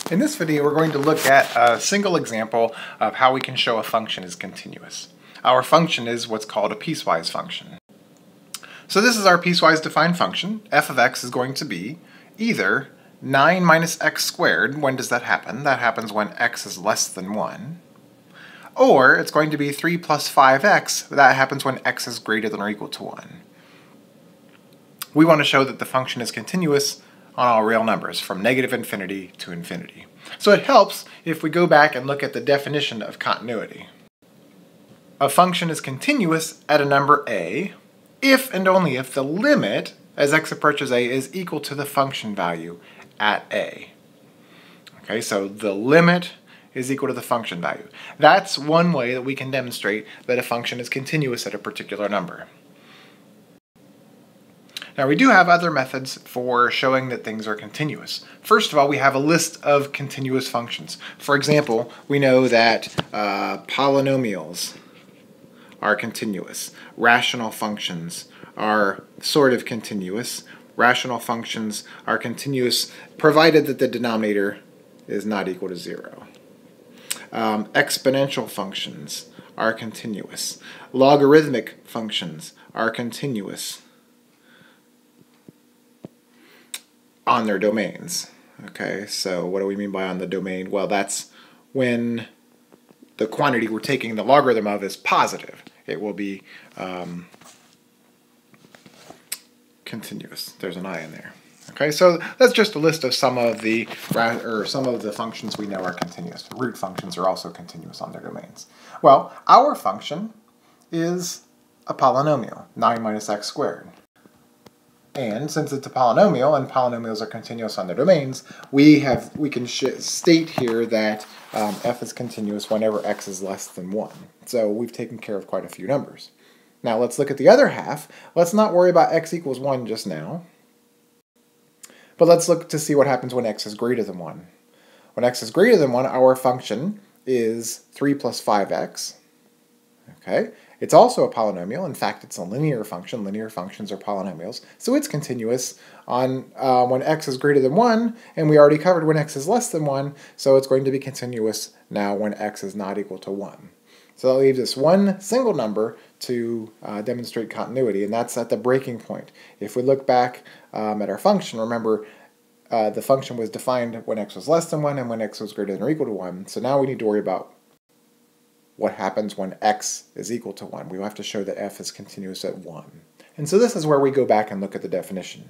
In this video, we're going to look at a single example of how we can show a function is continuous. Our function is what's called a piecewise function. So this is our piecewise defined function. F of x is going to be either 9 minus x squared. When does that happen? That happens when x is less than 1. Or it's going to be 3 plus 5x. That happens when x is greater than or equal to 1. We want to show that the function is continuous on all real numbers, from negative infinity to infinity. So it helps if we go back and look at the definition of continuity. A function is continuous at a number a if and only if the limit as x approaches a is equal to the function value at a. Okay, so the limit is equal to the function value. That's one way that we can demonstrate that a function is continuous at a particular number. Now we do have other methods for showing that things are continuous. First of all, we have a list of continuous functions. For example, we know that polynomials are continuous. Rational functions are sort of continuous. Rational functions are continuous provided that the denominator is not equal to 0. Exponential functions are continuous. Logarithmic functions are continuous on their domains. Okay, so what do we mean by on the domain? Well, that's when the quantity we're taking the logarithm of is positive. It will be continuous. There's an I in there. Okay, so that's just a list of some of the functions we know are continuous. Root functions are also continuous on their domains. Well, our function is a polynomial, 9 minus x squared. And since it's a polynomial, and polynomials are continuous on their domains, we can state here that f is continuous whenever x is less than 1. So we've taken care of quite a few numbers. Now let's look at the other half. Let's not worry about x equals 1 just now. But let's look to see what happens when x is greater than 1. When x is greater than 1, our function is 3 plus 5x. Okay? It's also a polynomial. In fact, it's a linear function. Linear functions are polynomials. So it's continuous on when x is greater than 1, and we already covered when x is less than 1, so it's going to be continuous now when x is not equal to 1. So that leaves us one single number to demonstrate continuity, and that's at the breaking point. If we look back at our function, remember the function was defined when x was less than 1 and when x was greater than or equal to 1. So now we need to worry about what happens when x is equal to 1. We have to show that f is continuous at 1. And so this is where we go back and look at the definition.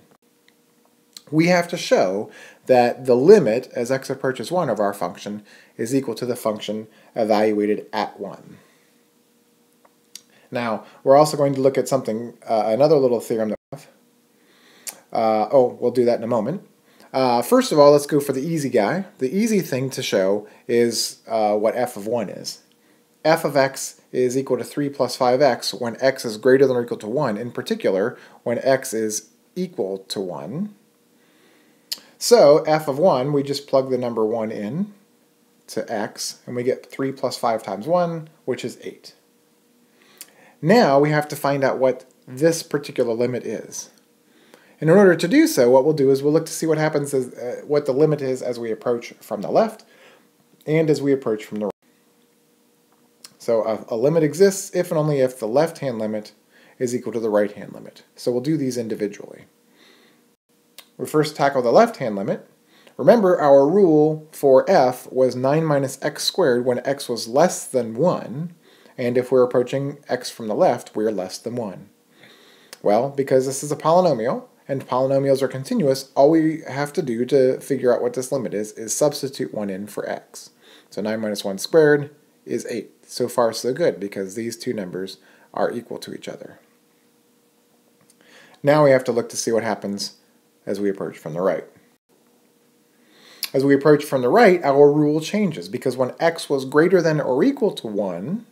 We have to show that the limit as x approaches 1 of our function is equal to the function evaluated at 1. Now, we're also going to look at something, another little theorem that we have. We'll do that in a moment. First of all, let's go for the easy guy. The easy thing to show is what f of 1 is. F of x is equal to 3 plus 5x when x is greater than or equal to 1, in particular, when x is equal to 1. So f of 1, we just plug the number 1 in to x, and we get 3 plus 5 times 1, which is 8. Now we have to find out what this particular limit is. And in order to do so, what we'll do is we'll look to see what happens what the limit is as we approach from the left and as we approach from the right. So a limit exists if and only if the left-hand limit is equal to the right-hand limit. So we'll do these individually. We first tackle the left-hand limit. Remember, our rule for f was 9 minus x squared when x was less than 1, and if we're approaching x from the left, we're less than 1. Well, because this is a polynomial, and polynomials are continuous, all we have to do to figure out what this limit is substitute 1 in for x. So 9 minus 1 squared is 8. So far so good, because these two numbers are equal to each other. Now we have to look to see what happens as we approach from the right. As we approach from the right, our rule changes, because when x was greater than or equal to 1,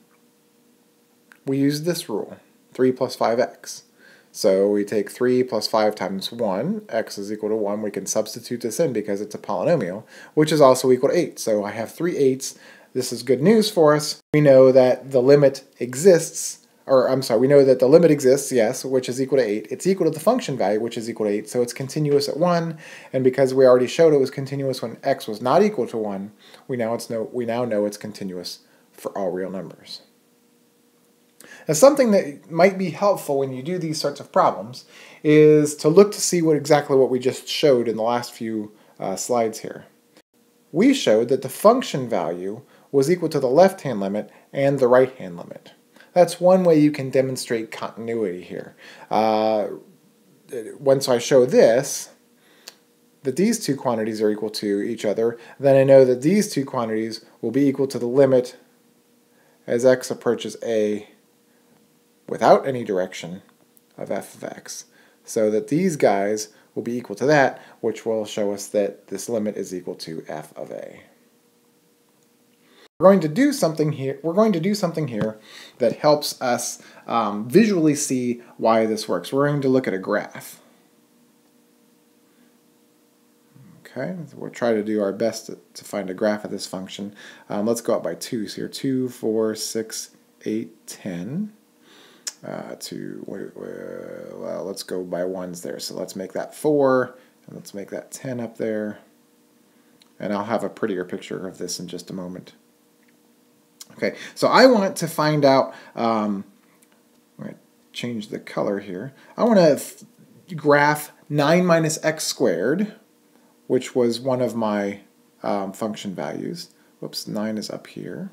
we use this rule, 3 plus 5x. So we take 3 plus 5 times 1, x is equal to 1. We can substitute this in because it's a polynomial, which is also equal to 8. So I have 3 8s. This is good news for us. We know that the limit exists or I'm sorry, we know that the limit exists, yes, which is equal to 8. It's equal to the function value, which is equal to 8, so it's continuous at 1, and because we already showed it was continuous when x was not equal to 1, we now know it's continuous for all real numbers. Now, something that might be helpful when you do these sorts of problems is to look to see exactly what we just showed in the last few slides here. We showed that the function value was equal to the left-hand limit and the right-hand limit. That's one way you can demonstrate continuity here. Once I show this, that these two quantities are equal to each other, then I know that these two quantities will be equal to the limit as x approaches a without any direction of f of x, so that these guys will be equal to that, which will show us that this limit is equal to f of a. We're going to do something here. We're going to do something here that helps us visually see why this works. We're going to look at a graph. Okay, so we'll try to do our best to find a graph of this function. Let's go up by 2s here. 2, 4, 6, 8, 10. Well, let's go by 1s there. So let's make that 4, and let's make that 10 up there. And I'll have a prettier picture of this in just a moment. Okay, so I want to find out, I'm going to change the color here. I want to graph 9 minus x squared, which was one of my function values. Whoops, 9 is up here.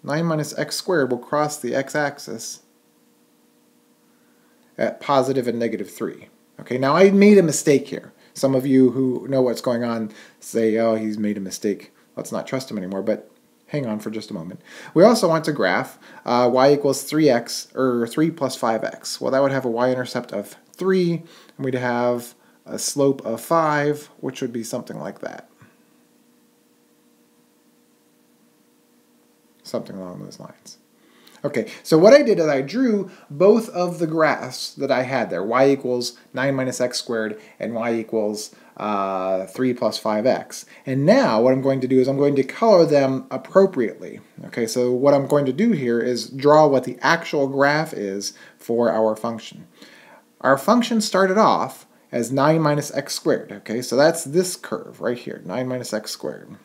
9 minus x squared will cross the x-axis at positive and negative 3. Okay, now I made a mistake here. Some of you who know what's going on say, oh, he's made a mistake. Let's not trust him anymore, but hang on for just a moment. We also want to graph y equals 3x, or 3 plus 5x. Well, that would have a y-intercept of 3, and we'd have a slope of 5, which would be something like that. Something along those lines. Okay, so what I did is I drew both of the graphs that I had there, y equals 9 minus x squared and y equals 3 plus 5x. And now what I'm going to do is I'm going to color them appropriately. Okay, so what I'm going to do here is draw what the actual graph is for our function. Our function started off as 9 minus x squared. Okay, so that's this curve right here, 9 minus x squared.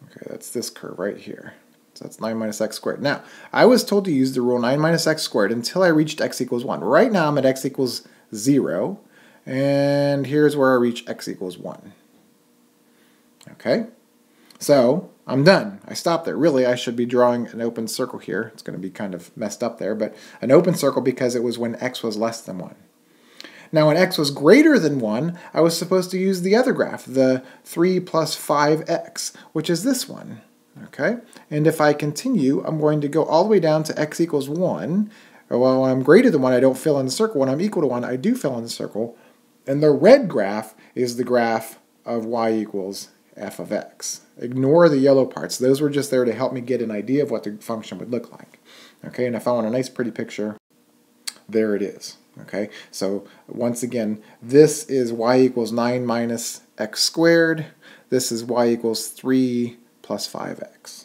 Okay, that's this curve right here. So that's 9 minus x squared. Now, I was told to use the rule 9 minus x squared until I reached x equals 1. Right now I'm at x equals 0, and here's where I reach x equals 1. Okay, so I'm done. I stopped there. Really, I should be drawing an open circle here. It's going to be kind of messed up there, but an open circle because it was when x was less than 1. Now, when x was greater than 1, I was supposed to use the other graph, the 3 plus 5x, which is this one. Okay? And if I continue, I'm going to go all the way down to x equals 1. Well, when I'm greater than 1, I don't fill in the circle. When I'm equal to 1, I do fill in the circle. And the red graph is the graph of y equals f of x. Ignore the yellow parts. Those were just there to help me get an idea of what the function would look like. Okay? And if I want a nice pretty picture, there it is. Okay, so once again, this is y equals 9 minus x squared. This is y equals 3 plus 5x.